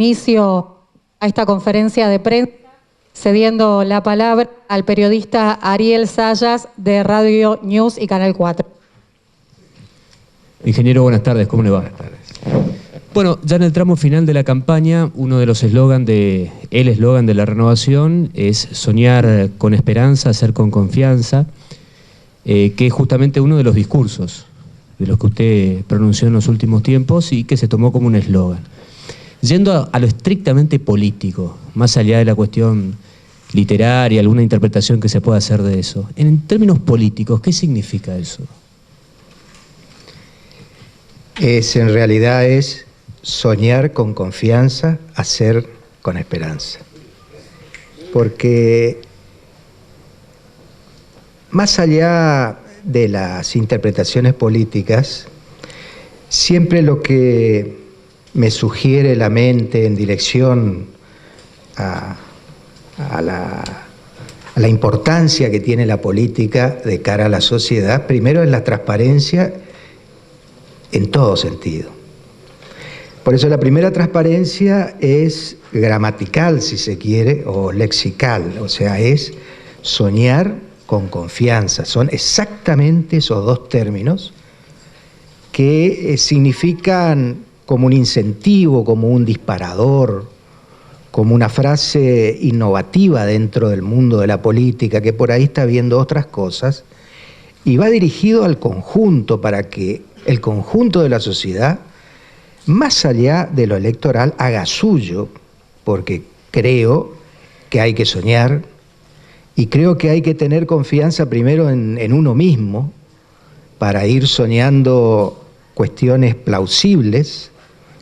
inicio a esta conferencia de prensa, cediendo la palabra al periodista Ariel Sayas de Radio News y Canal 4. Ingeniero, buenas tardes, ¿cómo le va? Buenas tardes. Bueno, ya en el tramo final de la campaña, uno de los el eslogan de la renovación es soñar con esperanza, hacer con confianza, que es justamente uno de los discursos de los que usted pronunció en los últimos tiempos y que se tomó como un eslogan. Yendo a lo estrictamente político, más allá de la cuestión literaria, alguna interpretación que se pueda hacer de eso, en términos políticos, ¿qué significa eso? En realidad es soñar con confianza, hacer con esperanza. Porque más allá de las interpretaciones políticas, siempre lo que me sugiere la mente en dirección a la importancia que tiene la política de cara a la sociedad, primero es la transparencia en todo sentido. Por eso la primera transparencia es gramatical, si se quiere, o lexical, o sea, es soñar con confianza. Son exactamente esos dos términos que significan como un incentivo, como un disparador, como una frase innovativa dentro del mundo de la política, que por ahí está viendo otras cosas, y va dirigido al conjunto para que el conjunto de la sociedad, más allá de lo electoral, haga suyo, porque creo que hay que soñar y creo que hay que tener confianza primero en uno mismo para ir soñando cuestiones plausibles,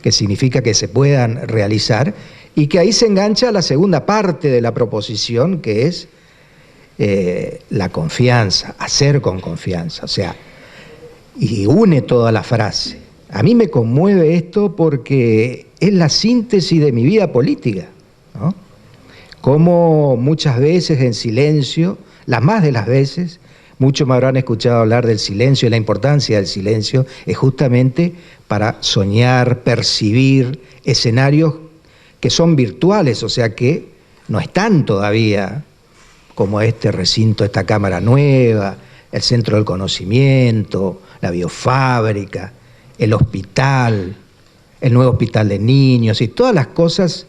que significa que se puedan realizar, y que ahí se engancha la segunda parte de la proposición, que es la confianza, hacer con confianza, o sea, y une toda la frase. A mí me conmueve esto porque es la síntesis de mi vida política, ¿no? Como muchas veces en silencio, las más de las veces, muchos me habrán escuchado hablar del silencio y la importancia del silencio, es justamente para soñar, percibir escenarios que son virtuales, o sea que no están todavía como este recinto, esta cámara nueva, el centro del conocimiento, la biofábrica, el hospital, el nuevo hospital de niños y todas las cosas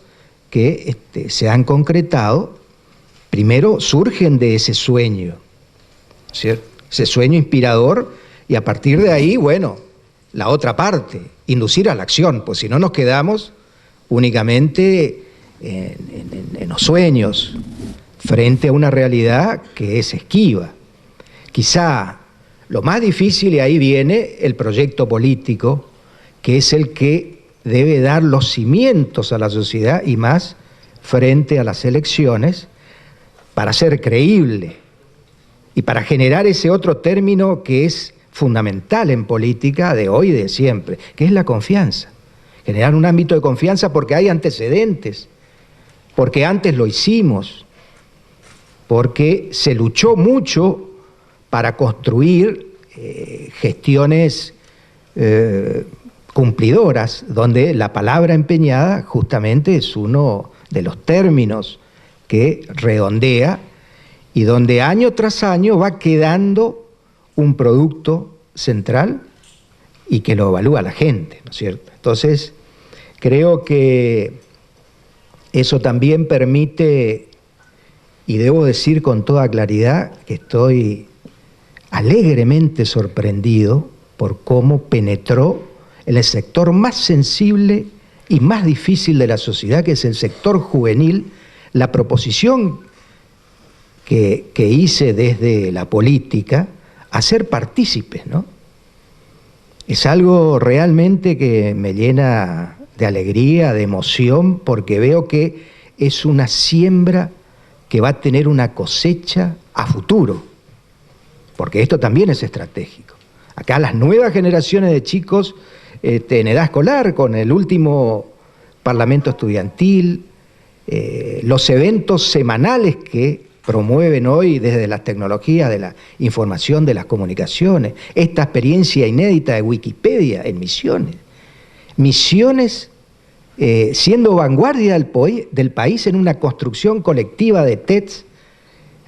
que se han concretado, primero surgen de ese sueño, ¿cierto? Ese sueño inspirador, y a partir de ahí, bueno, la otra parte, inducir a la acción, pues si no nos quedamos únicamente en los sueños, frente a una realidad que es esquiva. Quizá lo más difícil, y ahí viene el proyecto político, que es el que debe dar los cimientos a la sociedad y más frente a las elecciones, para ser creíble y para generar ese otro término que es fundamental en política de hoy y de siempre, que es la confianza. Generar un ámbito de confianza porque hay antecedentes, porque antes lo hicimos, porque se luchó mucho para construir gestiones cumplidoras, donde la palabra empeñada justamente es uno de los términos que redondea y donde año tras año va quedando un producto central y que lo evalúa la gente, ¿no es cierto? Entonces, creo que eso también permite, y debo decir con toda claridad que estoy alegremente sorprendido por cómo penetró en el sector más sensible y más difícil de la sociedad, que es el sector juvenil, la proposición que hice desde la política a ser partícipes, ¿no? Es algo realmente que me llena de alegría, de emoción, porque veo que es una siembra que va a tener una cosecha a futuro, porque esto también es estratégico. Acá las nuevas generaciones de chicos en edad escolar, con el último parlamento estudiantil, los eventos semanales que promueven hoy desde las tecnologías de la información, de las comunicaciones, esta experiencia inédita de Wikipedia en Misiones. Misiones siendo vanguardia del país en una construcción colectiva de TEDs,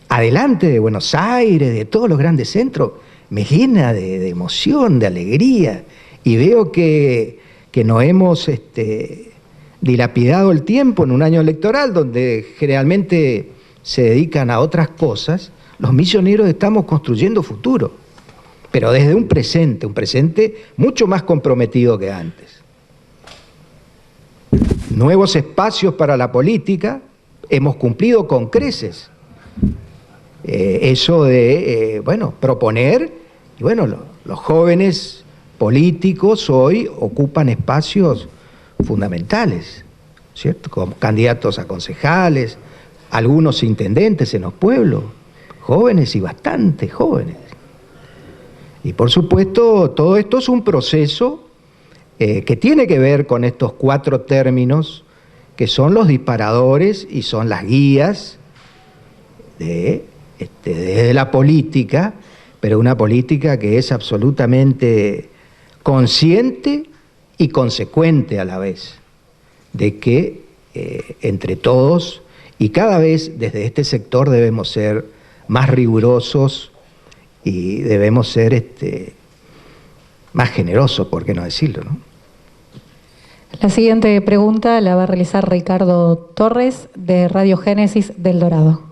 adelante de Buenos Aires, de todos los grandes centros, me llena de emoción, de alegría, y veo que nos hemos dilapidado el tiempo en un año electoral donde generalmente se dedican a otras cosas. Los misioneros estamos construyendo futuro, pero desde un presente mucho más comprometido que antes. Nuevos espacios para la política, hemos cumplido con creces eso de, proponer, y los jóvenes políticos hoy ocupan espacios fundamentales, ¿cierto? Como candidatos a concejales, algunos intendentes en los pueblos, jóvenes y bastante jóvenes. Y por supuesto, todo esto es un proceso que tiene que ver con estos 4 términos que son los disparadores y son las guías de la política, pero una política que es absolutamente consciente y consecuente a la vez, de que entre todos y cada vez desde este sector debemos ser más rigurosos y debemos ser más generosos, por qué no decirlo, ¿no? La siguiente pregunta la va a realizar Ricardo Torres, de Radio Génesis del Dorado.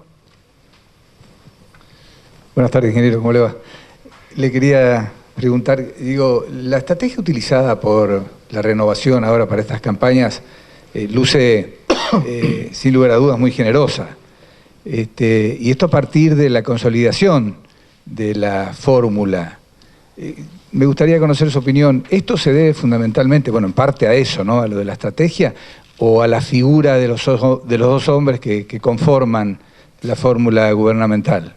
Buenas tardes, ingeniero, ¿cómo le va? Le quería preguntar, la estrategia utilizada por la Renovación ahora para estas campañas luce, sin lugar a dudas, muy generosa. Y esto a partir de la consolidación de la fórmula. Me gustaría conocer su opinión. ¿Esto se debe fundamentalmente, en parte a eso, ¿no? A lo de la estrategia, o a la figura de los 2 hombres que conforman la fórmula gubernamental?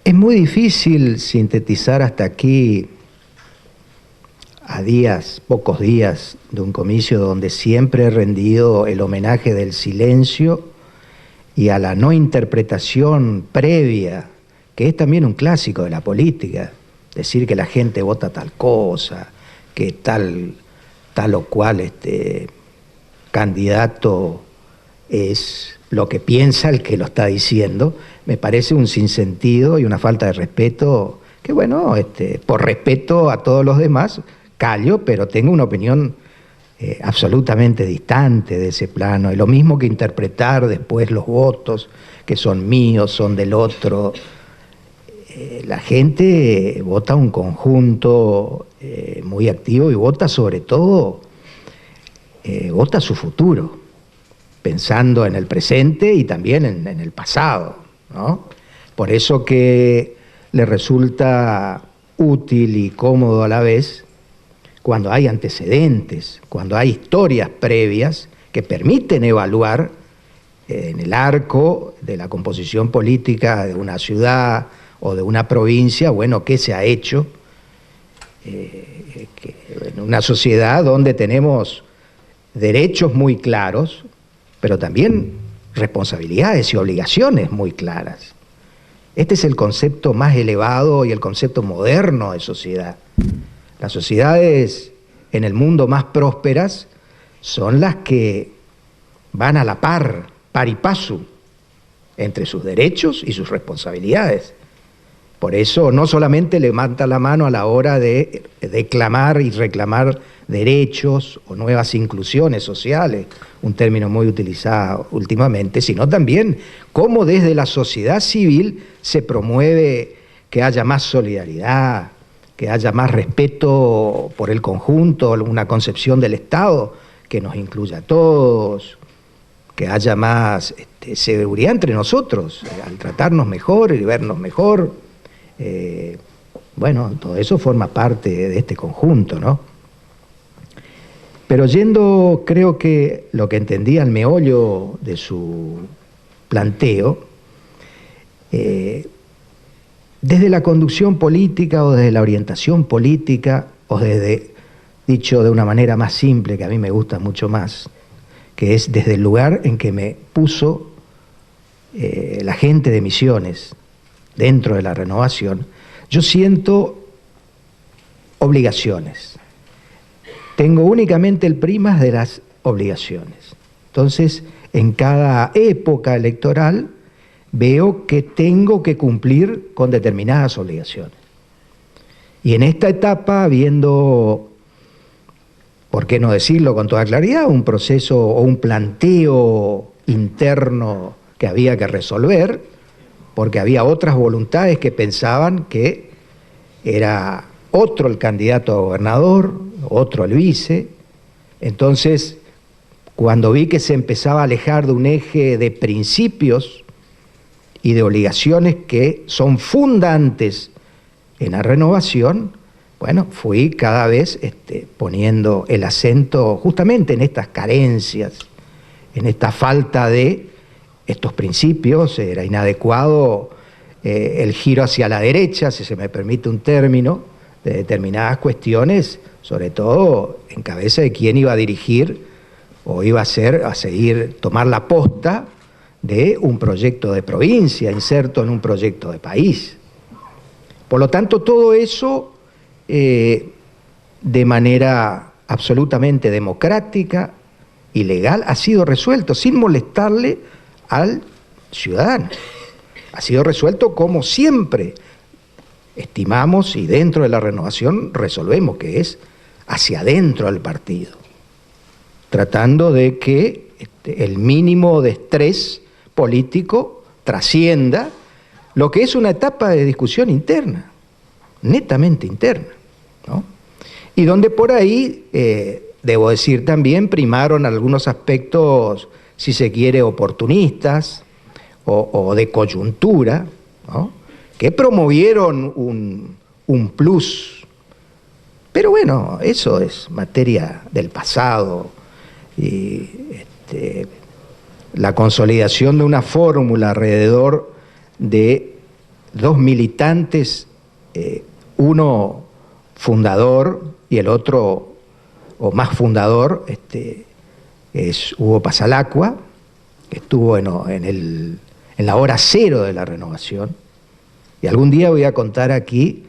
Es muy difícil sintetizar hasta aquí, a pocos días de un comicio donde siempre he rendido el homenaje del silencio y a la no interpretación previa, que es también un clásico de la política, decir que la gente vota tal cosa, que tal o cual candidato es lo que piensa el que lo está diciendo, me parece un sinsentido y una falta de respeto, que por respeto a todos los demás, callo, pero tengo una opinión absolutamente distante de ese plano. Es lo mismo que interpretar después los votos, que son míos, son del otro. La gente vota un conjunto muy activo y vota sobre todo, vota su futuro, pensando en el presente y también en el pasado, ¿no? Por eso que le resulta útil y cómodo a la vez cuando hay antecedentes, cuando hay historias previas que permiten evaluar en el arco de la composición política de una ciudad o de una provincia, qué se ha hecho en una sociedad donde tenemos derechos muy claros, pero también responsabilidades y obligaciones muy claras. Este es el concepto más elevado y el concepto moderno de sociedad. Las sociedades en el mundo más prósperas son las que van a la par y paso, entre sus derechos y sus responsabilidades. Por eso no solamente levanta la mano a la hora de declamar y reclamar derechos o nuevas inclusiones sociales, un término muy utilizado últimamente, sino también cómo desde la sociedad civil se promueve que haya más solidaridad, que haya más respeto por el conjunto, una concepción del Estado que nos incluya a todos, que haya más seguridad entre nosotros, al tratarnos mejor y vernos mejor. Todo eso forma parte de este conjunto, ¿no? Pero creo que lo que entendía el meollo de su planteo, desde la conducción política o desde la orientación política, o dicho de una manera más simple, que a mí me gusta mucho más, que es desde el lugar en que me puso la gente de Misiones dentro de la Renovación, yo siento obligaciones. tengo únicamente el primas de las obligaciones. Entonces, en cada época electoral veo que tengo que cumplir con determinadas obligaciones. Y en esta etapa, viendo, por qué no decirlo con toda claridad, un proceso o un planteo interno que había que resolver, porque había otras voluntades que pensaban que era otro el candidato a gobernador, otro el vice. Entonces, cuando vi que se empezaba a alejar de un eje de principios y de obligaciones que son fundantes en la renovación, bueno, fui cada vez poniendo el acento justamente en estas carencias, en esta falta de estos principios. Era inadecuado el giro hacia la derecha, si se me permite un término, de determinadas cuestiones, sobre todo en cabeza de quién iba a dirigir o iba a seguir, tomar la posta de un proyecto de provincia inserto en un proyecto de país. Por lo tanto, todo eso de manera absolutamente democrática y legal ha sido resuelto sin molestarle al ciudadano. Ha sido resuelto como siempre estimamos y dentro de la renovación resolvemos, que es hacia adentro del partido, tratando de que el mínimo de estrés político trascienda lo que es una etapa de discusión interna, netamente interna, ¿no? Y donde por ahí, debo decir también, primaron algunos aspectos, si se quiere, oportunistas o de coyuntura, ¿no?, que promovieron un plus. Pero bueno, eso es materia del pasado. Y la consolidación de una fórmula alrededor de dos militantes, uno fundador y el otro, o más fundador, es Hugo Pasalacqua, que estuvo en la hora cero de la renovación. Y algún día voy a contar aquí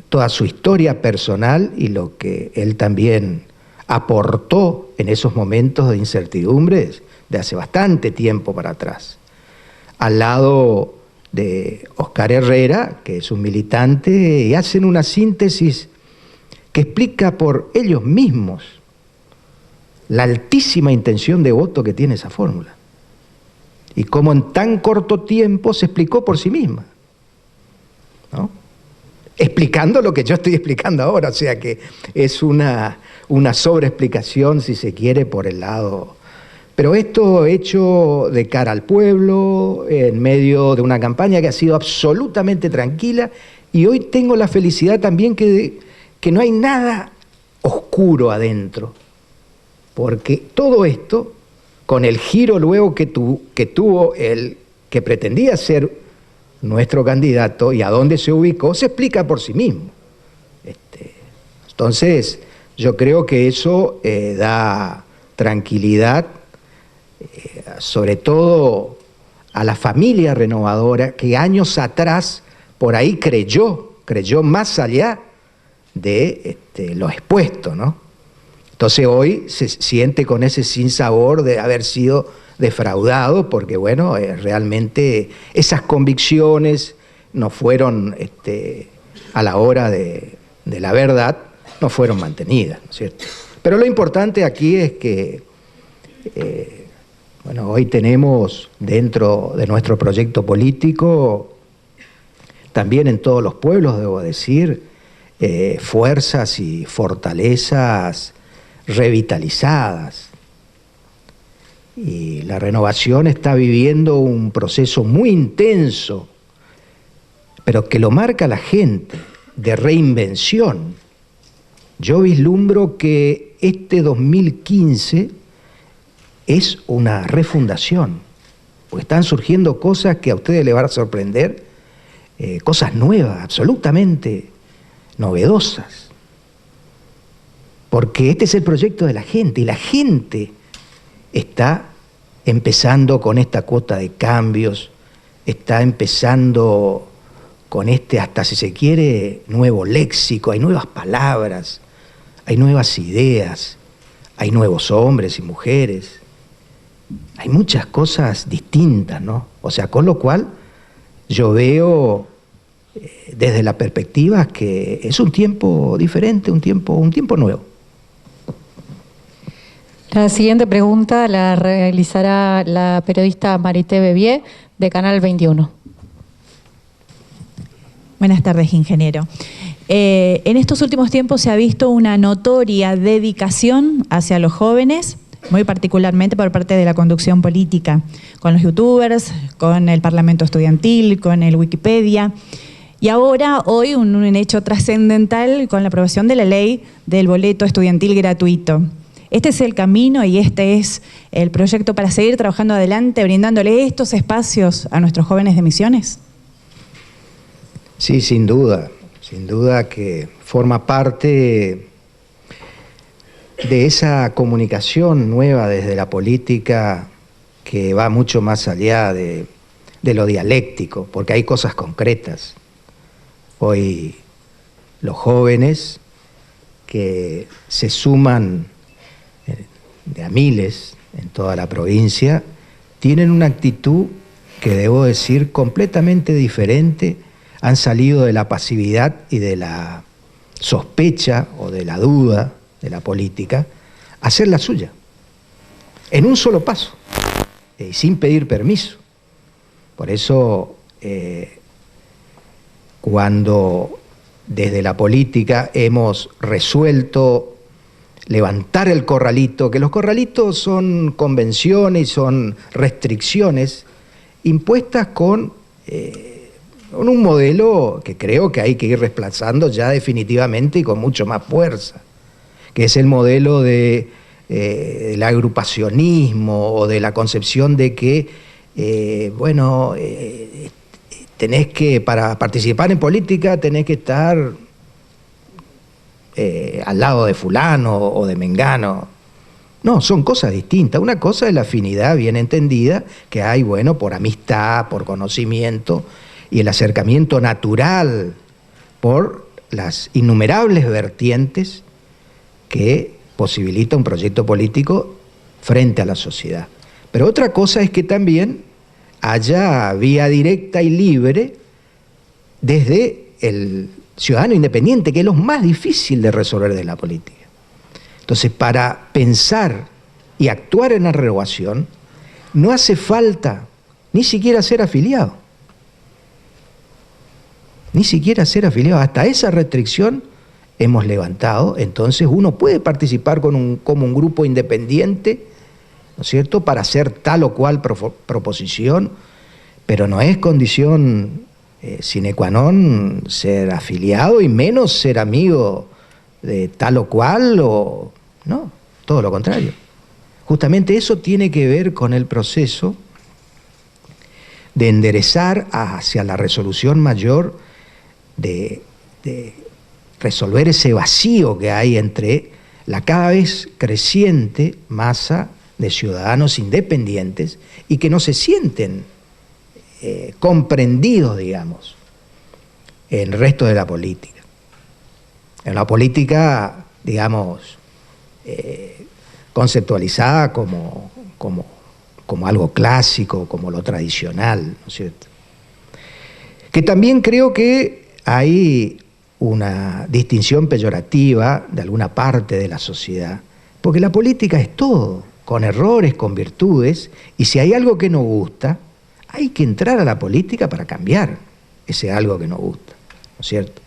toda su historia personal y lo que él también aportó en esos momentos de incertidumbres de hace bastante tiempo para atrás, al lado de Oscar Herrera, que es un militante, y hacen una síntesis que explica por ellos mismos la altísima intención de voto que tiene esa fórmula y cómo en tan corto tiempo se explicó por sí misma, ¿no?, explicando lo que yo estoy explicando ahora, o sea que es una sobreexplicación, si se quiere, por el lado. Pero esto hecho de cara al pueblo, en medio de una campaña que ha sido absolutamente tranquila, y hoy tengo la felicidad también que no hay nada oscuro adentro, porque todo esto, con el giro luego que tuvo el que pretendía ser nuestro candidato y a dónde se ubicó, se explica por sí mismo. Entonces, yo creo que eso da tranquilidad, sobre todo a la familia renovadora, que años atrás por ahí creyó más allá de lo expuesto, ¿no? Entonces hoy se siente con ese sinsabor de haber sido defraudado, porque bueno, realmente esas convicciones no fueron, a la hora de la verdad, no fueron mantenidas, ¿no es cierto? Pero lo importante aquí es que, bueno, hoy tenemos dentro de nuestro proyecto político, también en todos los pueblos, debo decir, fuerzas y fortalezas revitalizadas. Y la renovación está viviendo un proceso muy intenso, pero que lo marca la gente, de reinvención. Yo vislumbro que este 2015 es una refundación, porque están surgiendo cosas que a ustedes les van a sorprender, cosas nuevas, absolutamente novedosas. Porque este es el proyecto de la gente, y la gente está empezando con esta cuota de cambios, está empezando con hasta si se quiere, nuevo léxico, hay nuevas palabras, hay nuevas ideas, hay nuevos hombres y mujeres, hay muchas cosas distintas, ¿no? O sea, con lo cual yo veo desde la perspectiva que es un tiempo diferente, un tiempo nuevo. La siguiente pregunta la realizará la periodista Marité Bebier, de Canal 21. Buenas tardes, ingeniero. En estos últimos tiempos se ha visto una notoria dedicación hacia los jóvenes, muy particularmente por parte de la conducción política, con los youtubers, con el Parlamento Estudiantil, con el Wikipedia. Y ahora, hoy, un hecho trascendental con la aprobación de la ley del boleto estudiantil gratuito. Este es el camino y este es el proyecto para seguir trabajando adelante, brindándole estos espacios a nuestros jóvenes de Misiones. Sí, sin duda que forma parte de esa comunicación nueva desde la política que va mucho más allá de lo dialéctico, porque hay cosas concretas. Hoy los jóvenes que se suman de a miles en toda la provincia tienen una actitud que debo decir completamente diferente. Han salido de la pasividad y de la sospecha o de la duda de la política a hacer la suya, en un solo paso, y sin pedir permiso. Por eso, cuando desde la política hemos resuelto levantar el corralito, que los corralitos son convenciones, son restricciones impuestas con un modelo que creo que hay que ir desplazando ya definitivamente y con mucho más fuerza, que es el modelo del agrupacionismo o de la concepción de que, tenés que, para participar en política, tenés que estar al lado de fulano o de mengano. No, son cosas distintas. Una cosa es la afinidad bien entendida, que hay, por amistad, por conocimiento, y el acercamiento natural por las innumerables vertientes que posibilita un proyecto político frente a la sociedad. Pero otra cosa es que también haya vía directa y libre desde el ciudadano independiente, que es lo más difícil de resolver de la política. Entonces, para pensar y actuar en la renovación, no hace falta ni siquiera ser afiliado. Ni siquiera ser afiliado. Hasta esa restricción hemos levantado. Entonces uno puede participar como un grupo independiente, ¿no es cierto?, para hacer tal o cual proposición, pero no es condición sine qua non ser afiliado y menos ser amigo de tal o cual, o no, todo lo contrario. Justamente eso tiene que ver con el proceso de enderezar hacia la resolución mayor, de resolver ese vacío que hay entre la cada vez creciente masa de ciudadanos independientes y que no se sienten comprendidos, digamos, en el resto de la política. En la política, digamos, conceptualizada como algo clásico, como lo tradicional, ¿no es cierto? Que también creo que hay una distinción peyorativa de alguna parte de la sociedad, porque la política es todo, con errores, con virtudes, y si hay algo que nos gusta, hay que entrar a la política para cambiar ese algo que nos gusta, ¿no es cierto?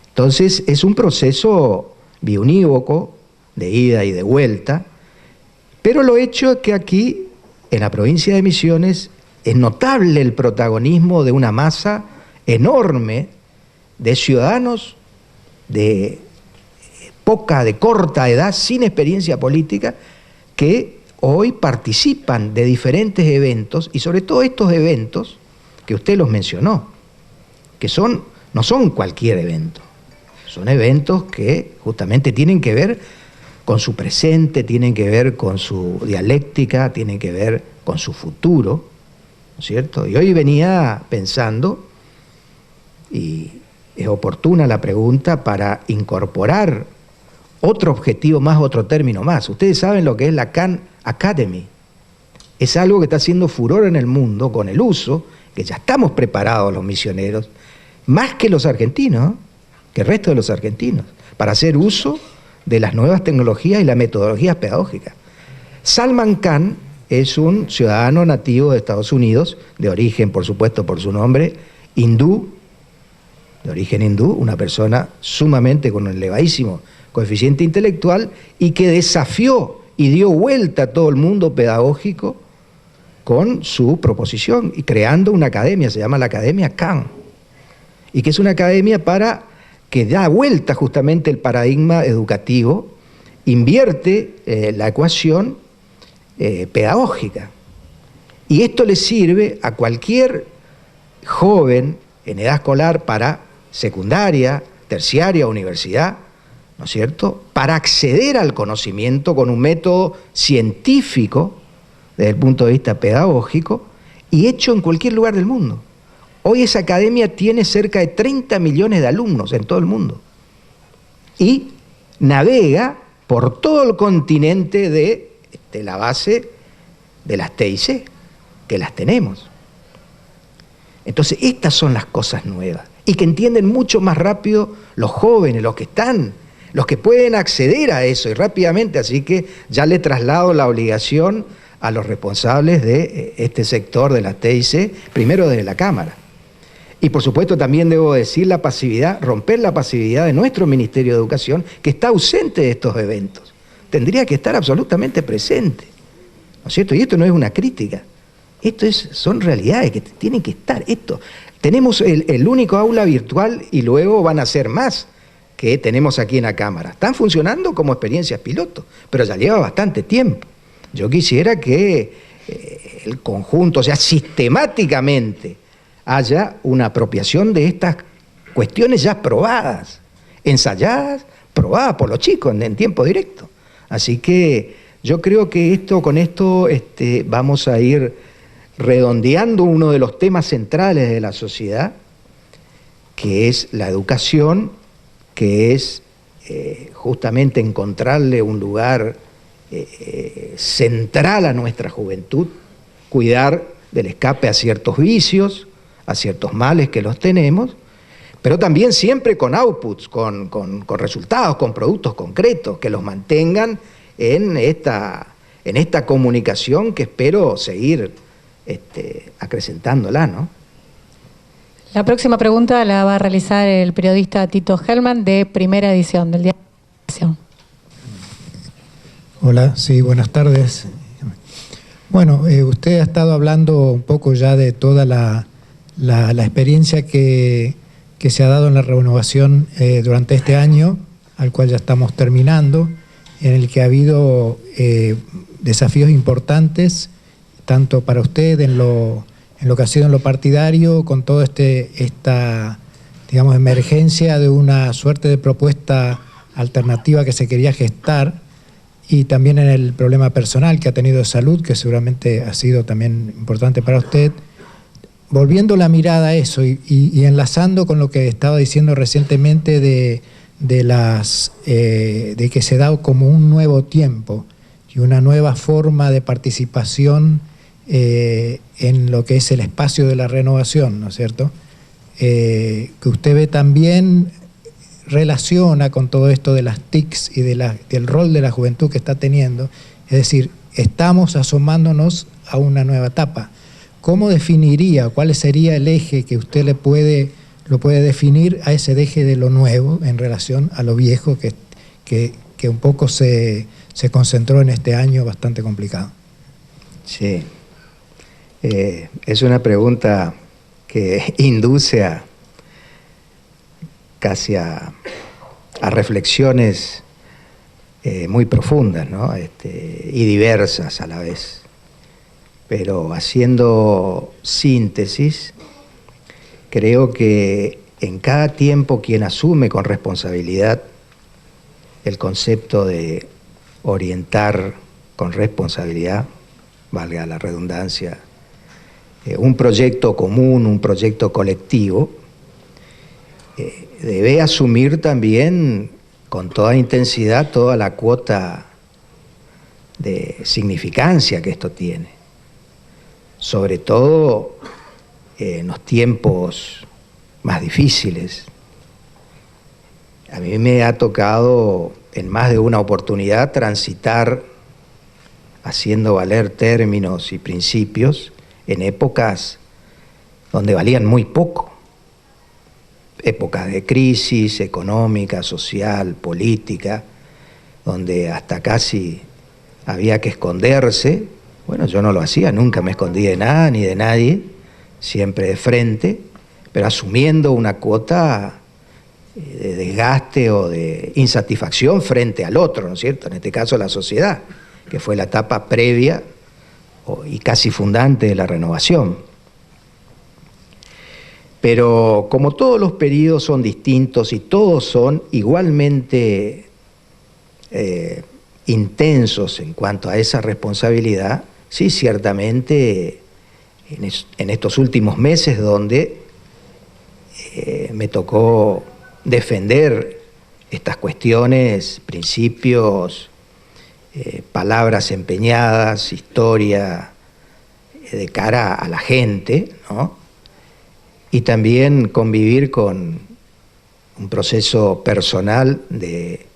Entonces es un proceso biunívoco, de ida y de vuelta, pero lo hecho es que aquí, en la provincia de Misiones, es notable el protagonismo de una masa enorme de ciudadanos de corta edad, sin experiencia política, que hoy participan de diferentes eventos, y sobre todo estos eventos que usted los mencionó, que no son cualquier evento, son eventos que justamente tienen que ver con su presente, tienen que ver con su dialéctica, tienen que ver con su futuro, ¿no es cierto? Y hoy venía pensando, y es oportuna la pregunta, para incorporar otro objetivo más, otro término más. Ustedes saben lo que es la Khan Academy. Es algo que está haciendo furor en el mundo con el uso, que ya estamos preparados los misioneros, más que los argentinos, que el resto de los argentinos, para hacer uso de las nuevas tecnologías y las metodologías pedagógicas. Salman Khan es un ciudadano nativo de Estados Unidos, de origen, por supuesto, por su nombre, hindú, de origen hindú, una persona sumamente con un elevadísimo coeficiente intelectual y que desafió y dio vuelta a todo el mundo pedagógico con su proposición y creando una academia, se llama la Academia Khan, y que es una academia que da vuelta justamente el paradigma educativo, invierte la ecuación pedagógica. Y esto le sirve a cualquier joven en edad escolar para secundaria, terciaria, universidad, ¿no es cierto?, para acceder al conocimiento con un método científico desde el punto de vista pedagógico y hecho en cualquier lugar del mundo. Hoy esa academia tiene cerca de 30 millones de alumnos en todo el mundo y navega por todo el continente de la base de las TIC, que las tenemos. Entonces, estas son las cosas nuevas y que entienden mucho más rápido los jóvenes, los que pueden acceder a eso y rápidamente, así que ya le traslado la obligación a los responsables de este sector de las TIC, primero desde la Cámara. Y por supuesto también debo decir la pasividad, romper la pasividad de nuestro Ministerio de Educación, que está ausente de estos eventos. Tendría que estar absolutamente presente, ¿no es cierto? Y esto no es una crítica, son realidades que tienen que estar. Tenemos el único aula virtual y luego van a ser más que tenemos aquí en la Cámara. Están funcionando como experiencias piloto, pero ya lleva bastante tiempo. Yo quisiera que el conjunto, o sea, sistemáticamente haya una apropiación de estas cuestiones ya probadas, ensayadas, probadas por los chicos en tiempo directo. Así que yo creo que con esto vamos a ir redondeando uno de los temas centrales de la sociedad, que es la educación, que es justamente encontrarle un lugar central a nuestra juventud, cuidar del escape a ciertos vicios, a ciertos males que los tenemos, pero también siempre con outputs, con resultados, con productos concretos, que los mantengan en esta comunicación que espero seguir acrecentándola, ¿no? La próxima pregunta la va a realizar el periodista Tito Hellman, de Primera Edición, del Diario de la Nación. Hola, sí, buenas tardes. Bueno, usted ha estado hablando un poco ya de toda la experiencia que se ha dado en la renovación durante este año, al cual ya estamos terminando, en el que ha habido desafíos importantes, tanto para usted en lo que ha sido en lo partidario, con toda esta digamos, emergencia de una suerte de propuesta alternativa que se quería gestar, y también en el problema personal que ha tenido de salud, que seguramente ha sido también importante para usted. Volviendo la mirada a eso y enlazando con lo que estaba diciendo recientemente de que se da como un nuevo tiempo y una nueva forma de participación en lo que es el espacio de la renovación, ¿no es cierto? Que usted ve también relaciona con todo esto de las TICs y del rol de la juventud que está teniendo. Es decir, estamos asomándonos a una nueva etapa. ¿Cómo definiría, cuál sería el eje que usted lo puede definir a ese eje de lo nuevo en relación a lo viejo que un poco se concentró en este año bastante complicado? Sí, es una pregunta que induce casi a reflexiones muy profundas, ¿no? Y diversas a la vez. Pero haciendo síntesis, creo que en cada tiempo quien asume con responsabilidad el concepto de orientar con responsabilidad, valga la redundancia, un proyecto común, un proyecto colectivo, debe asumir también con toda intensidad toda la cuota de significancia que esto tiene, sobre todo en los tiempos más difíciles. A mí me ha tocado en más de una oportunidad transitar haciendo valer términos y principios en épocas donde valían muy poco, épocas de crisis económica, social, política, donde hasta casi había que esconderse. Bueno, yo no lo hacía, nunca me escondí de nada ni de nadie, siempre de frente, pero asumiendo una cuota de desgaste o de insatisfacción frente al otro, ¿no es cierto? En este caso la sociedad, que fue la etapa previa y casi fundante de la renovación. Pero como todos los periodos son distintos y todos son igualmente intensos en cuanto a esa responsabilidad, sí, ciertamente en estos últimos meses donde me tocó defender estas cuestiones, principios, palabras empeñadas, historia de cara a la gente, ¿no? Y también convivir con un proceso personal de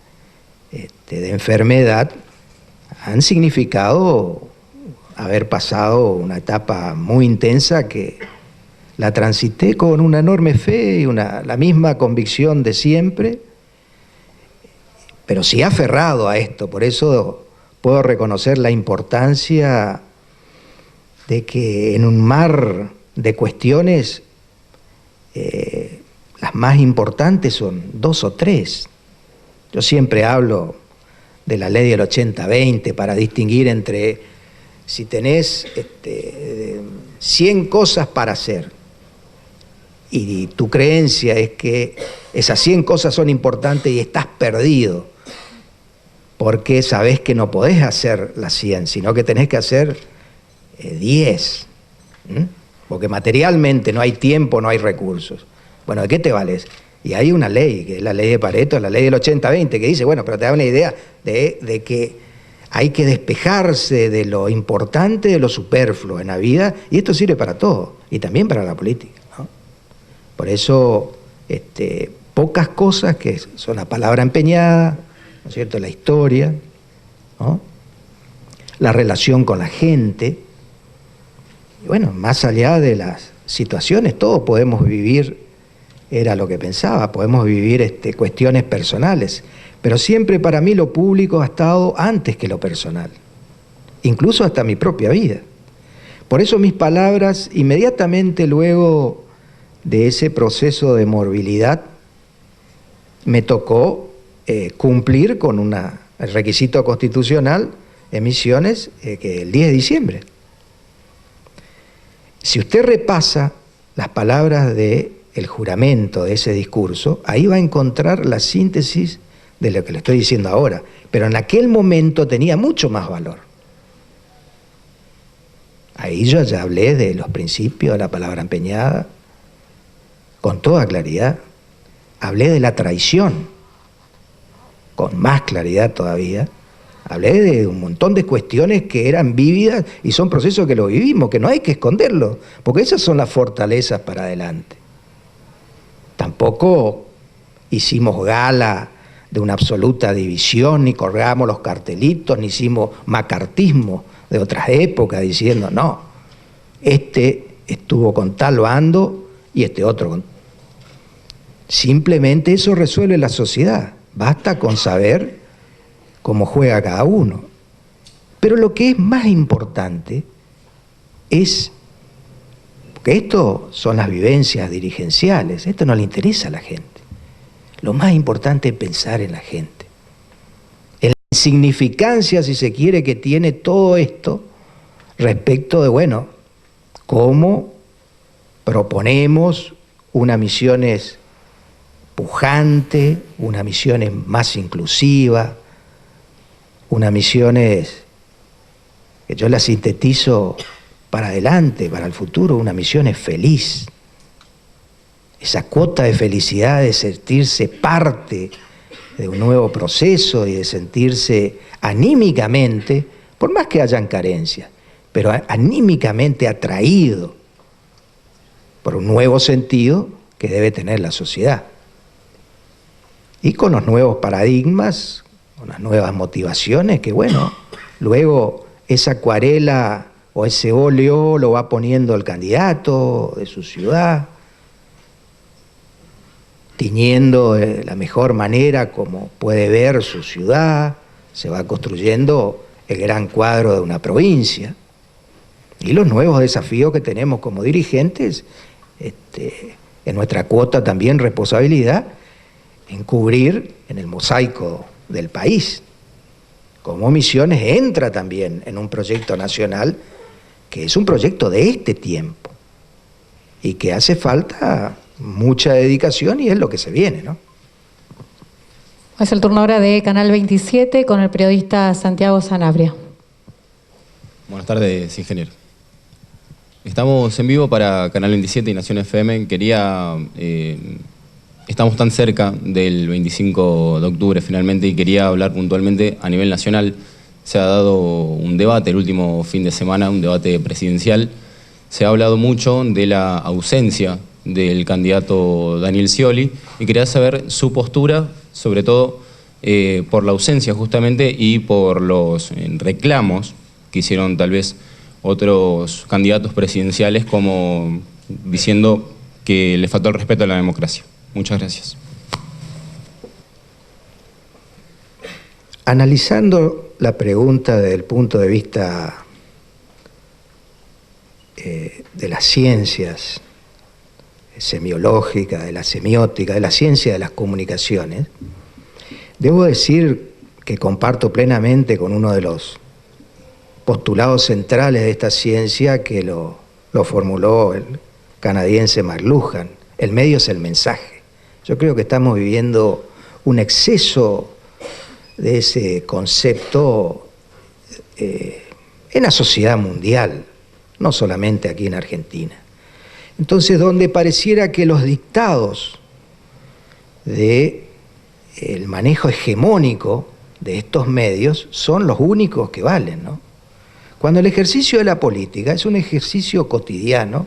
enfermedad, han significado haber pasado una etapa muy intensa que la transité con una enorme fe y la misma convicción de siempre, pero sí aferrado a esto. Por eso puedo reconocer la importancia de que en un mar de cuestiones las más importantes son 2 o 3. Yo siempre hablo de la ley del 80-20 para distinguir entre si tenés 100 cosas para hacer y tu creencia es que esas 100 cosas son importantes y estás perdido porque sabés que no podés hacer las 100, sino que tenés que hacer 10. Porque materialmente no hay tiempo, no hay recursos. Bueno, ¿de qué te vales? Y hay una ley, que es la ley de Pareto, la ley del 80-20, que dice, bueno, pero te da una idea de que hay que despejarse de lo importante, de lo superfluo en la vida, y esto sirve para todo, y también para la política, ¿no? Por eso, pocas cosas que son la palabra empeñada, ¿no es cierto?, la historia, ¿no?, la relación con la gente. Y bueno, más allá de las situaciones, todos podemos vivir, era lo que pensaba, podemos vivir cuestiones personales, pero siempre para mí lo público ha estado antes que lo personal, incluso hasta mi propia vida. Por eso mis palabras, inmediatamente luego de ese proceso de morbilidad, me tocó cumplir con el requisito constitucional, emisiones, que el 10 de diciembre. Si usted repasa las palabras del juramento de ese discurso, ahí va a encontrar la síntesis de lo que le estoy diciendo ahora, pero en aquel momento tenía mucho más valor. Ahí yo ya hablé de los principios de la palabra empeñada, con toda claridad. Hablé de la traición, con más claridad todavía. Hablé de un montón de cuestiones que eran vívidas y son procesos que lo vivimos, que no hay que esconderlos, porque esas son las fortalezas para adelante. Tampoco hicimos gala de una absoluta división, ni colgamos los cartelitos, ni hicimos macartismo de otras épocas diciendo, no, estuvo con tal bando y otro con... Simplemente eso resuelve la sociedad, basta con saber cómo juega cada uno. Pero lo que es más importante es, porque esto son las vivencias dirigenciales, esto no le interesa a la gente. Lo más importante es pensar en la gente, en la insignificancia, si se quiere, que tiene todo esto respecto de, bueno, cómo proponemos una misiones pujante, una misiones más inclusiva, una misiones que yo la sintetizo para adelante, para el futuro, una misión feliz. Esa cuota de felicidad de sentirse parte de un nuevo proceso y de sentirse anímicamente, por más que hayan carencias, pero anímicamente atraído por un nuevo sentido que debe tener la sociedad. Y con los nuevos paradigmas, con las nuevas motivaciones, que bueno, luego esa acuarela o ese óleo lo va poniendo el candidato de su ciudad, tiñendo de la mejor manera como puede ver su ciudad, se va construyendo el gran cuadro de una provincia. Y los nuevos desafíos que tenemos como dirigentes, en nuestra cuota también responsabilidad, en cubrir en el mosaico del país. Como Misiones entra también en un proyecto nacional que es un proyecto de este tiempo y que hace falta mucha dedicación y es lo que se viene, ¿no? Es el turno ahora de Canal 27 con el periodista Santiago Sanabria. Buenas tardes, ingeniero. Estamos en vivo para Canal 27 y Nación FM. Estamos tan cerca del 25 de octubre finalmente y quería hablar puntualmente a nivel nacional. Se ha dado un debate el último fin de semana, un debate presidencial. Se ha hablado mucho de la ausencia del candidato Daniel Scioli y quería saber su postura, sobre todo por la ausencia justamente y por los reclamos que hicieron tal vez otros candidatos presidenciales, como diciendo que le faltó el respeto a la democracia. Muchas gracias. Analizando la pregunta desde el punto de vista de las ciencias semiológicas, de la semiótica, de la ciencia de las comunicaciones, debo decir que comparto plenamente con uno de los postulados centrales de esta ciencia que lo formuló el canadiense McLuhan: el medio es el mensaje. Yo creo que estamos viviendo un exceso de ese concepto en la sociedad mundial, no solamente aquí en Argentina. Entonces, donde pareciera que los dictados del manejo hegemónico de estos medios son los únicos que valen, ¿no? Cuando el ejercicio de la política es un ejercicio cotidiano,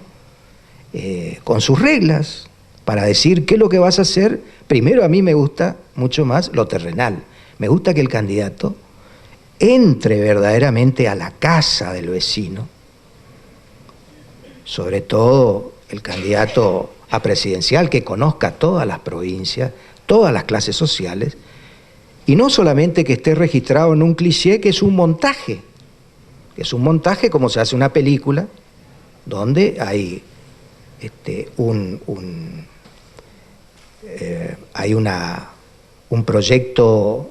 con sus reglas, para decir qué es lo que vas a hacer. Primero, a mí me gusta mucho más lo terrenal. Me gusta que el candidato entre verdaderamente a la casa del vecino, sobre todo el candidato a presidencial, que conozca todas las provincias, todas las clases sociales, y no solamente que esté registrado en un cliché que es un montaje, como se hace una película, donde hay un proyecto,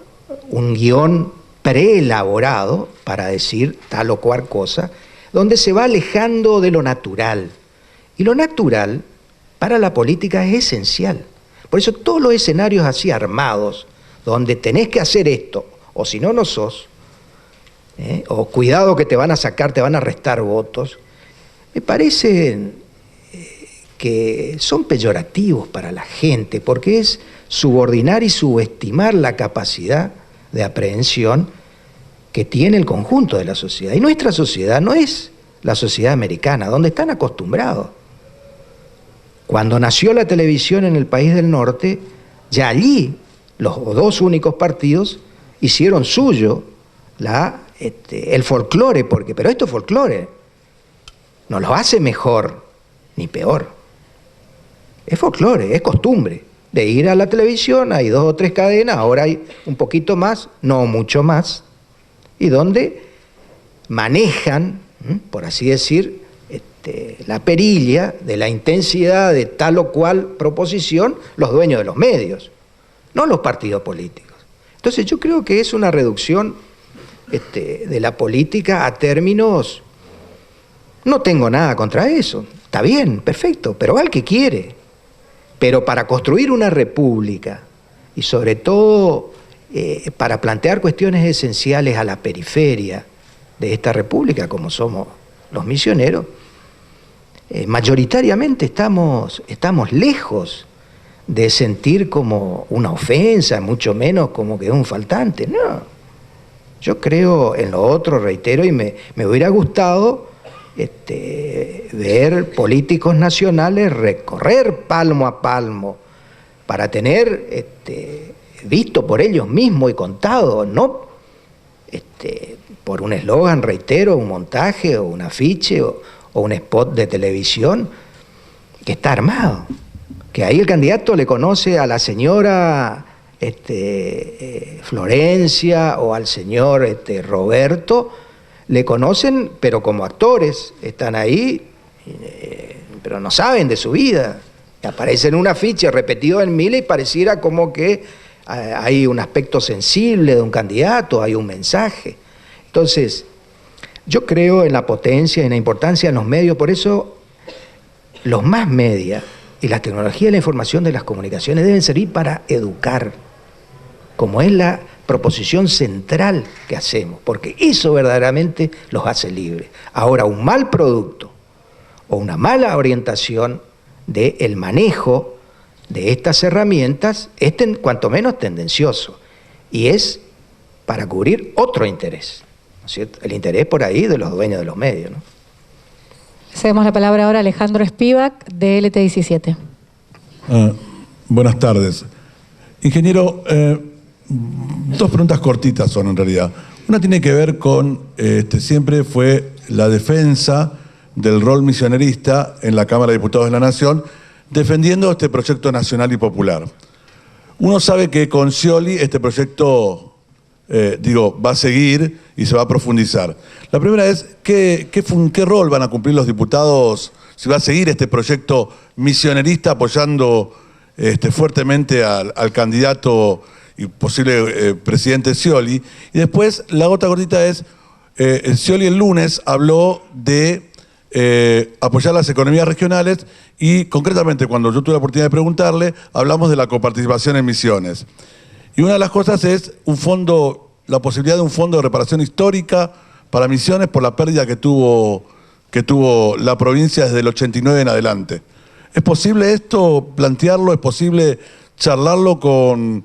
un guión preelaborado para decir tal o cual cosa, donde se va alejando de lo natural. Y lo natural para la política es esencial. Por eso todos los escenarios así armados, donde tenés que hacer esto, o si no, no sos, o cuidado que te van a sacar, te van a restar votos, me parece que son peyorativos para la gente, porque es subordinar y subestimar la capacidad de aprehensión que tiene el conjunto de la sociedad. Y nuestra sociedad no es la sociedad americana, donde están acostumbrados. Cuando nació la televisión en el país del norte, ya allí los dos únicos partidos hicieron suyo el folclore, pero esto es folclore, no lo hace mejor ni peor. Es folclore, es costumbre de ir a la televisión, hay 2 o 3 cadenas, ahora hay un poquito más, no mucho más, y donde manejan, por así decir, la perilla de la intensidad de tal o cual proposición los dueños de los medios, no los partidos políticos. Entonces yo creo que es una reducción de la política a términos, no tengo nada contra eso, está bien, perfecto, pero va el que quiere. Pero para construir una república y sobre todo para plantear cuestiones esenciales a la periferia de esta república, como somos los misioneros, mayoritariamente estamos lejos de sentir como una ofensa, mucho menos como que es un faltante. No, yo creo en lo otro, reitero, y me hubiera gustado ver políticos nacionales recorrer palmo a palmo para tener visto por ellos mismos y contado, no por un eslogan, reitero, un montaje o un afiche o un spot de televisión que está armado. Que ahí el candidato le conoce a la señora Florencia o al señor Roberto, le conocen, pero como actores, están ahí, pero no saben de su vida. Aparece en un afiche repetido en miles y pareciera como que hay un aspecto sensible de un candidato, hay un mensaje. Entonces, yo creo en la potencia y en la importancia de los medios, por eso los más media y la tecnología de la información de las comunicaciones deben servir para educar, como es la proposición central que hacemos, porque eso verdaderamente los hace libres. Ahora, un mal producto o una mala orientación del manejo de estas herramientas es cuanto menos tendencioso y es para cubrir otro interés, ¿no es cierto? El interés por ahí de los dueños de los medios, ¿no? Cedemos la palabra ahora a Alejandro Spivak, de LT17. Buenas tardes. Ingeniero, dos preguntas cortitas son en realidad. Una tiene que ver con, siempre fue la defensa del rol misionerista en la Cámara de Diputados de la Nación, defendiendo este proyecto nacional y popular. Uno sabe que con Scioli este proyecto, va a seguir y se va a profundizar. La primera es, ¿qué rol van a cumplir los diputados si va a seguir este proyecto misionerista apoyando fuertemente al candidato y posible presidente Scioli? Y después, la otra cortita es, Scioli el lunes habló de apoyar las economías regionales y concretamente cuando yo tuve la oportunidad de preguntarle, hablamos de la coparticipación en misiones. Y una de las cosas es la posibilidad de un fondo de reparación histórica para Misiones por la pérdida que tuvo la provincia desde el 89 en adelante. ¿Es posible esto, plantearlo? ¿Es posible charlarlo con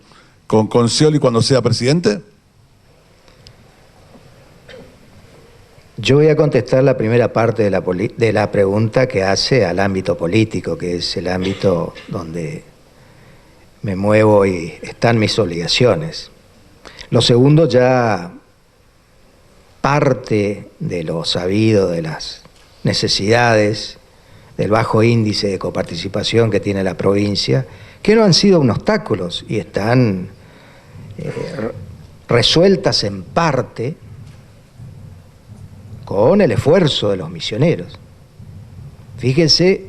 Scioli cuando sea presidente? Yo voy a contestar la primera parte de la pregunta que hace al ámbito político, que es el ámbito donde me muevo y están mis obligaciones. Lo segundo ya parte de lo sabido de las necesidades del bajo índice de coparticipación que tiene la provincia, que no han sido un obstáculo y están resueltas en parte con el esfuerzo de los misioneros. Fíjense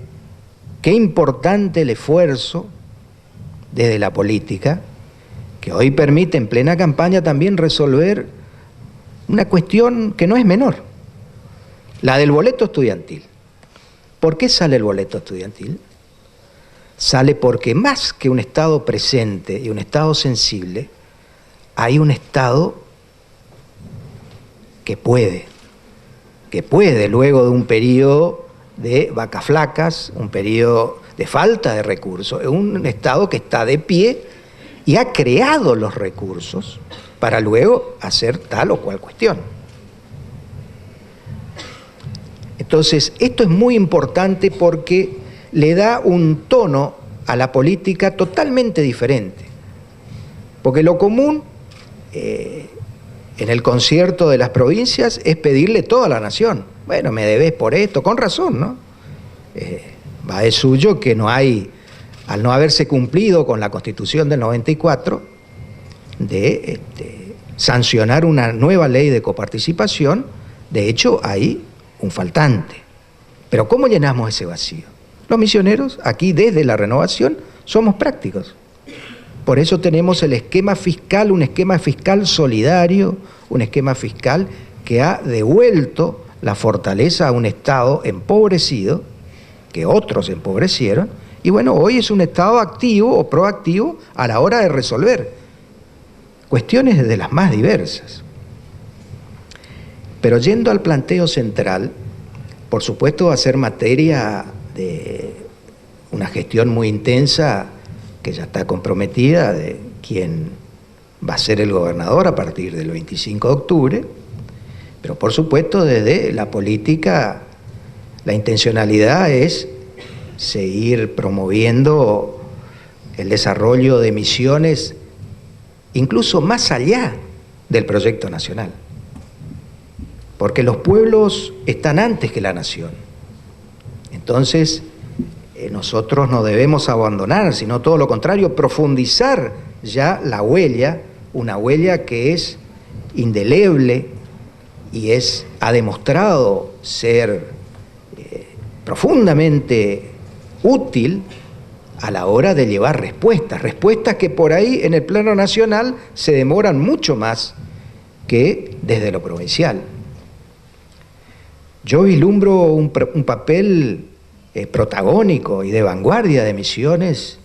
qué importante el esfuerzo desde la política, que hoy permite en plena campaña también resolver una cuestión que no es menor, la del boleto estudiantil. ¿Por qué sale el boleto estudiantil? Sale porque más que un Estado presente y un Estado sensible, hay un Estado que puede luego de un periodo de vacas flacas, un periodo de falta de recursos, es un Estado que está de pie y ha creado los recursos para luego hacer tal o cual cuestión. Entonces, esto es muy importante porque le da un tono a la política totalmente diferente. Porque lo común en el concierto de las provincias es pedirle todo a la nación. Bueno, me debes por esto, con razón, ¿no? Va de suyo que no hay, al no haberse cumplido con la Constitución del 94, de sancionar una nueva ley de coparticipación, de hecho hay un faltante. Pero ¿cómo llenamos ese vacío? Los misioneros, aquí desde la Renovación, somos prácticos. Por eso tenemos el esquema fiscal, un esquema fiscal solidario, un esquema fiscal que ha devuelto la fortaleza a un Estado empobrecido, que otros empobrecieron, y bueno, hoy es un Estado activo o proactivo a la hora de resolver cuestiones de las más diversas. Pero yendo al planteo central, por supuesto va a ser materia de una gestión muy intensa que ya está comprometida, de quién va a ser el gobernador a partir del 25 de octubre, pero por supuesto desde la política la intencionalidad es seguir promoviendo el desarrollo de misiones incluso más allá del proyecto nacional, porque los pueblos están antes que la nación. Entonces, nosotros no debemos abandonar, sino todo lo contrario, profundizar ya la huella, una huella que es indeleble y ha demostrado ser profundamente útil a la hora de llevar respuestas que por ahí en el plano nacional se demoran mucho más que desde lo provincial. Yo vislumbro un papel protagónico y de vanguardia de Misiones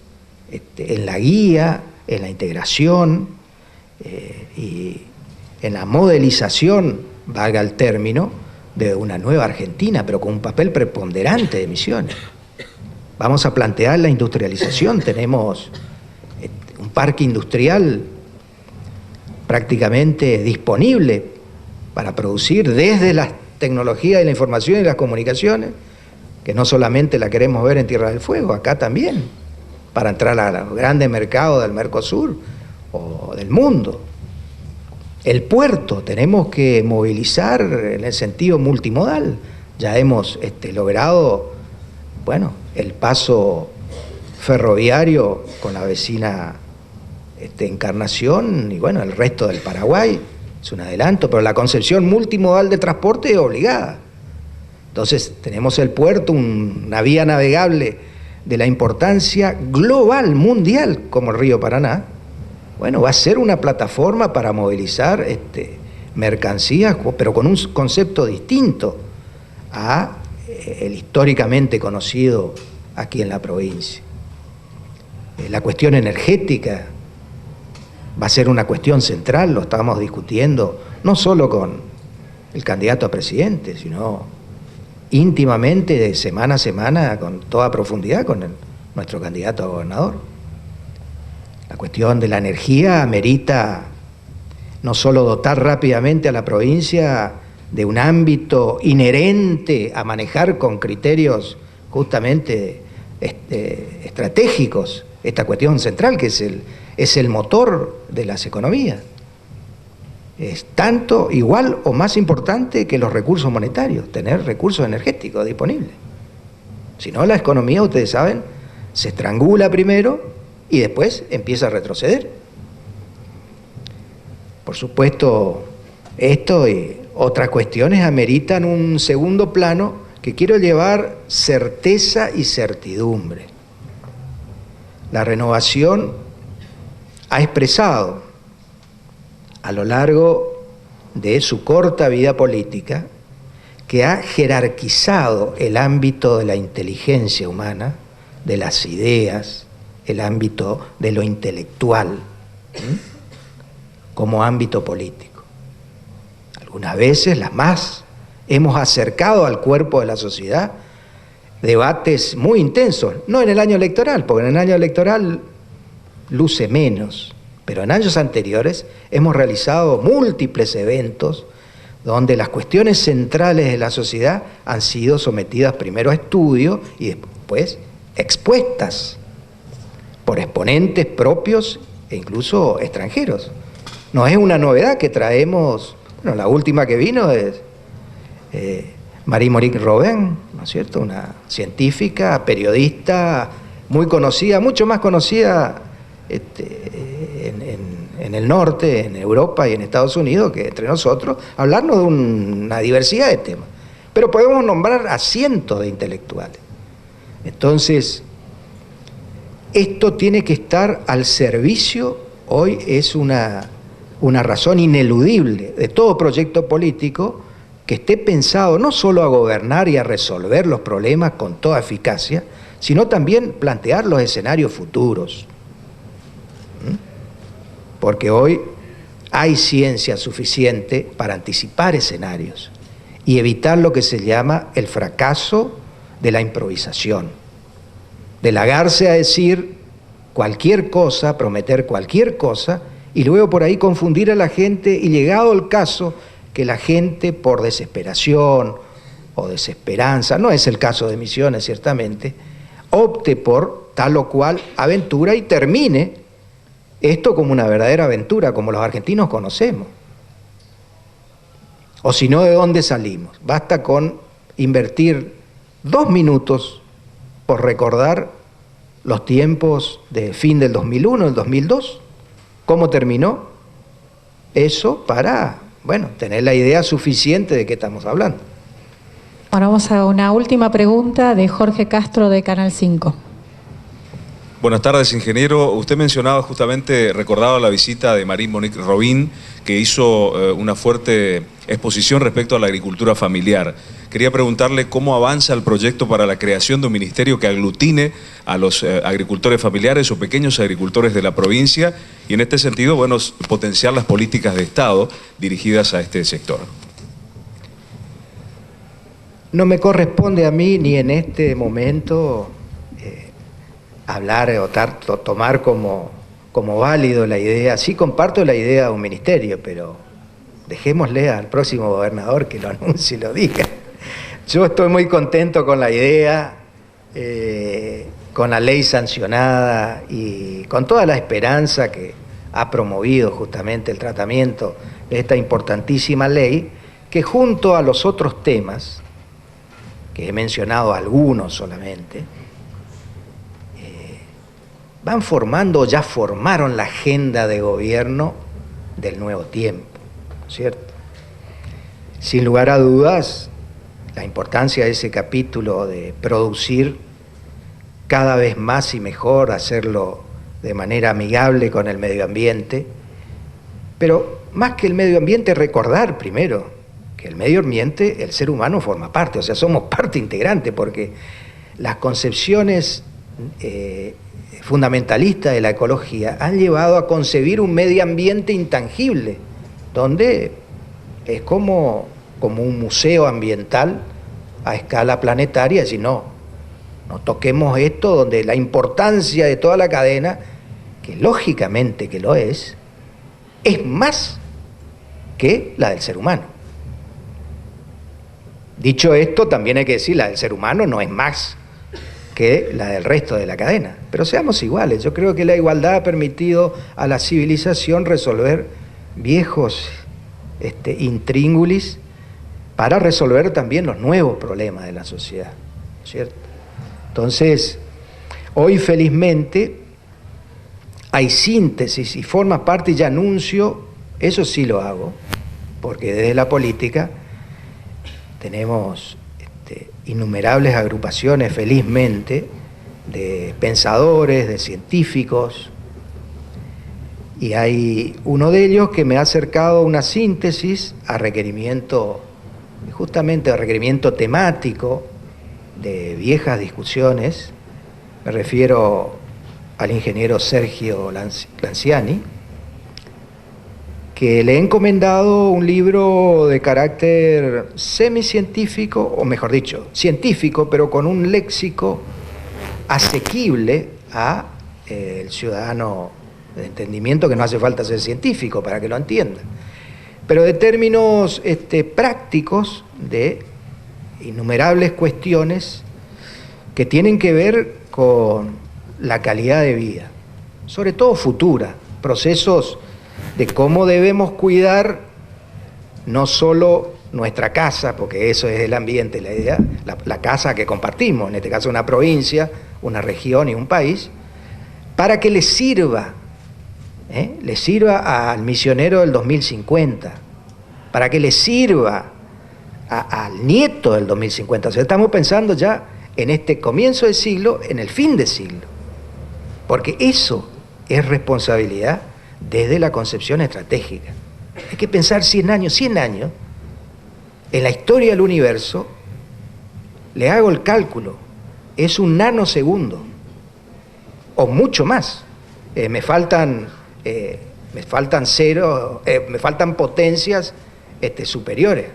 en la guía, en la integración y en la modelización, valga el término, de una nueva Argentina, pero con un papel preponderante de Misiones. Vamos a plantear la industrialización. Tenemos un parque industrial prácticamente disponible para producir desde las tecnologías de la información y las comunicaciones, que no solamente la queremos ver en Tierra del Fuego, acá también, para entrar a los grandes mercados del Mercosur o del mundo. El puerto, tenemos que movilizar en el sentido multimodal. Ya hemos logrado, bueno, el paso ferroviario con la vecina Encarnación y bueno, el resto del Paraguay, es un adelanto, pero la concepción multimodal de transporte es obligada. Entonces tenemos el puerto, una vía navegable de la importancia global, mundial, como el río Paraná. Bueno, va a ser una plataforma para movilizar mercancías, pero con un concepto distinto a el históricamente conocido aquí en la provincia. La cuestión energética va a ser una cuestión central, lo estamos discutiendo no solo con el candidato a presidente, sino íntimamente, de semana a semana, con toda profundidad, con nuestro candidato a gobernador. La cuestión de la energía amerita no solo dotar rápidamente a la provincia de un ámbito inherente a manejar con criterios justamente estratégicos esta cuestión central que es el motor de las economías. Es tanto, igual o más importante que los recursos monetarios, tener recursos energéticos disponibles. Si no, la economía, ustedes saben, se estrangula primero y después empieza a retroceder. Por supuesto, esto y otras cuestiones ameritan un segundo plano que quiero llevar certeza y certidumbre. La Renovación ha expresado a lo largo de su corta vida política que ha jerarquizado el ámbito de la inteligencia humana, de las ideas, el ámbito de lo intelectual, como ámbito político. Algunas veces, las más, hemos acercado al cuerpo de la sociedad debates muy intensos, no en el año electoral, porque en el año electoral luce menos, pero en años anteriores hemos realizado múltiples eventos donde las cuestiones centrales de la sociedad han sido sometidas primero a estudio y después expuestas por exponentes propios e incluso extranjeros. No es una novedad que traemos, bueno, la última que vino es Marie-Maurice Robin, ¿no es cierto? Una científica, periodista muy conocida, mucho más conocida en el norte, en Europa y en Estados Unidos que entre nosotros, hablarnos de una diversidad de temas. Pero podemos nombrar a cientos de intelectuales. Entonces, esto tiene que estar al servicio, hoy es una razón ineludible de todo proyecto político que esté pensado no solo a gobernar y a resolver los problemas con toda eficacia, sino también plantear los escenarios futuros. Porque hoy hay ciencia suficiente para anticipar escenarios y evitar lo que se llama el fracaso de la improvisación, de lagarse a decir cualquier cosa, prometer cualquier cosa, y luego por ahí confundir a la gente, y llegado el caso que la gente por desesperación o desesperanza, no es el caso de Misiones ciertamente, opte por tal o cual aventura y termine esto como una verdadera aventura, como los argentinos conocemos. O si no, ¿de dónde salimos? Basta con invertir 2 minutos por recordar los tiempos de fin del 2001, del 2002, cómo terminó eso para, bueno, tener la idea suficiente de qué estamos hablando. Ahora vamos a una última pregunta de Jorge Castro de Canal 5. Buenas tardes, ingeniero. Usted mencionaba justamente, recordaba la visita de Marie Monique Robin, que hizo una fuerte exposición respecto a la agricultura familiar. Quería preguntarle cómo avanza el proyecto para la creación de un ministerio que aglutine a los agricultores familiares o pequeños agricultores de la provincia y en este sentido, bueno, potenciar las políticas de Estado dirigidas a este sector. No me corresponde a mí ni en este momento hablar o tomar como válido la idea. Sí comparto la idea de un ministerio, pero dejémosle al próximo gobernador que lo anuncie y lo diga. Yo estoy muy contento con la idea, con la ley sancionada y con toda la esperanza que ha promovido justamente el tratamiento de esta importantísima ley, que junto a los otros temas, que he mencionado algunos solamente, van formando, ya formaron la agenda de gobierno del nuevo tiempo, ¿cierto? Sin lugar a dudas, la importancia de ese capítulo de producir cada vez más y mejor, hacerlo de manera amigable con el medio ambiente, pero más que el medio ambiente, recordar primero que el medio ambiente, el ser humano forma parte, o sea, somos parte integrante, porque las concepciones fundamentalistas de la ecología han llevado a concebir un medio ambiente intangible, donde es como un museo ambiental a escala planetaria, si no toquemos esto, donde la importancia de toda la cadena, que lógicamente que lo es más que la del ser humano. Dicho esto, también hay que decir, la del ser humano no es más que la del resto de la cadena, pero seamos iguales. Yo creo que la igualdad ha permitido a la civilización resolver viejos intríngulis para resolver también los nuevos problemas de la sociedad, ¿cierto? Entonces, hoy felizmente hay síntesis y forma parte, y anuncio, eso sí lo hago, porque desde la política tenemos innumerables agrupaciones, felizmente, de pensadores, de científicos, y hay uno de ellos que me ha acercado una síntesis a requerimiento, justamente a requerimiento temático de viejas discusiones. Me refiero al ingeniero Sergio Lanciani, que le he encomendado un libro de carácter semicientífico, o mejor dicho, científico, pero con un léxico asequible a el ciudadano de entendimiento, que no hace falta ser científico para que lo entienda, pero de términos prácticos de innumerables cuestiones que tienen que ver con la calidad de vida, sobre todo futura, procesos de cómo debemos cuidar no solo nuestra casa, porque eso es el ambiente, la idea, la casa que compartimos, en este caso una provincia, una región y un país, para que le sirva al misionero del 2050, para que le sirva al nieto del 2050. O sea, estamos pensando ya en este comienzo de siglo, en el fin de siglo, porque eso es responsabilidad desde la concepción estratégica. Hay que pensar 100 años, en la historia del universo, le hago el cálculo, es un nanosegundo, o mucho más. Me faltan potencias superiores.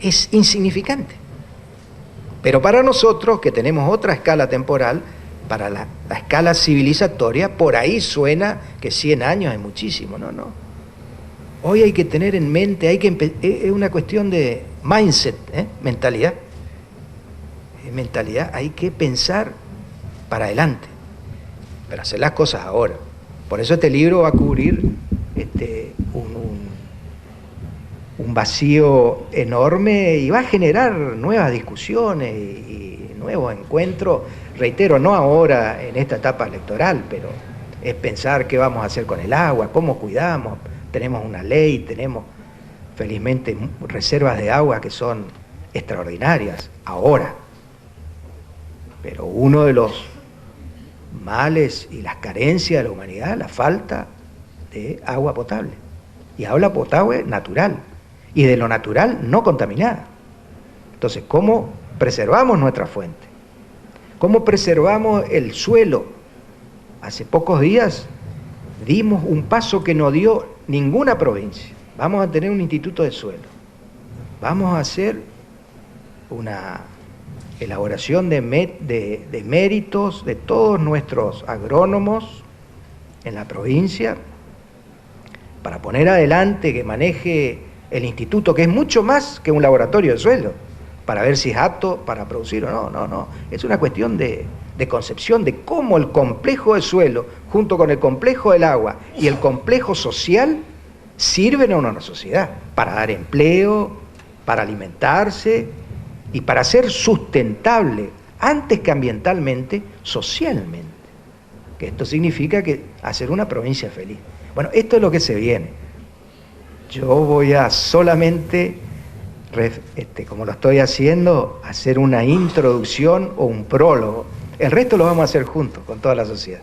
Es insignificante. Pero para nosotros, que tenemos otra escala temporal, para la escala civilizatoria, por ahí suena que 100 años es muchísimo. No, no. Hoy hay que tener en mente, es una cuestión de mindset, mentalidad. Mentalidad, hay que pensar para adelante, pero hacer las cosas ahora. Por eso este libro va a cubrir un vacío enorme y va a generar nuevas discusiones y nuevos encuentros. Reitero, no ahora en esta etapa electoral, pero es pensar qué vamos a hacer con el agua, cómo cuidamos. Tenemos una ley, tenemos felizmente reservas de agua que son extraordinarias ahora. Pero uno de los males y las carencias de la humanidad, la falta de agua potable. Y agua potable natural. Y de lo natural no contaminada. Entonces, ¿cómo preservamos nuestra fuente? ¿Cómo preservamos el suelo? Hace pocos días dimos un paso que no dio ninguna provincia. Vamos a tener un instituto de suelo. Vamos a hacer una elaboración de méritos de todos nuestros agrónomos en la provincia para poner adelante que maneje el instituto, que es mucho más que un laboratorio de suelo, para ver si es apto para producir o no. No. Es una cuestión de concepción de cómo el complejo de suelo, junto con el complejo del agua y el complejo social, sirven a una sociedad para dar empleo, para alimentarse y para ser sustentable, antes que ambientalmente, socialmente. Que esto significa que hacer una provincia feliz. Bueno, esto es lo que se viene. Yo voy a solamente, como lo estoy haciendo, hacer una introducción o un prólogo. El resto lo vamos a hacer juntos, con toda la sociedad.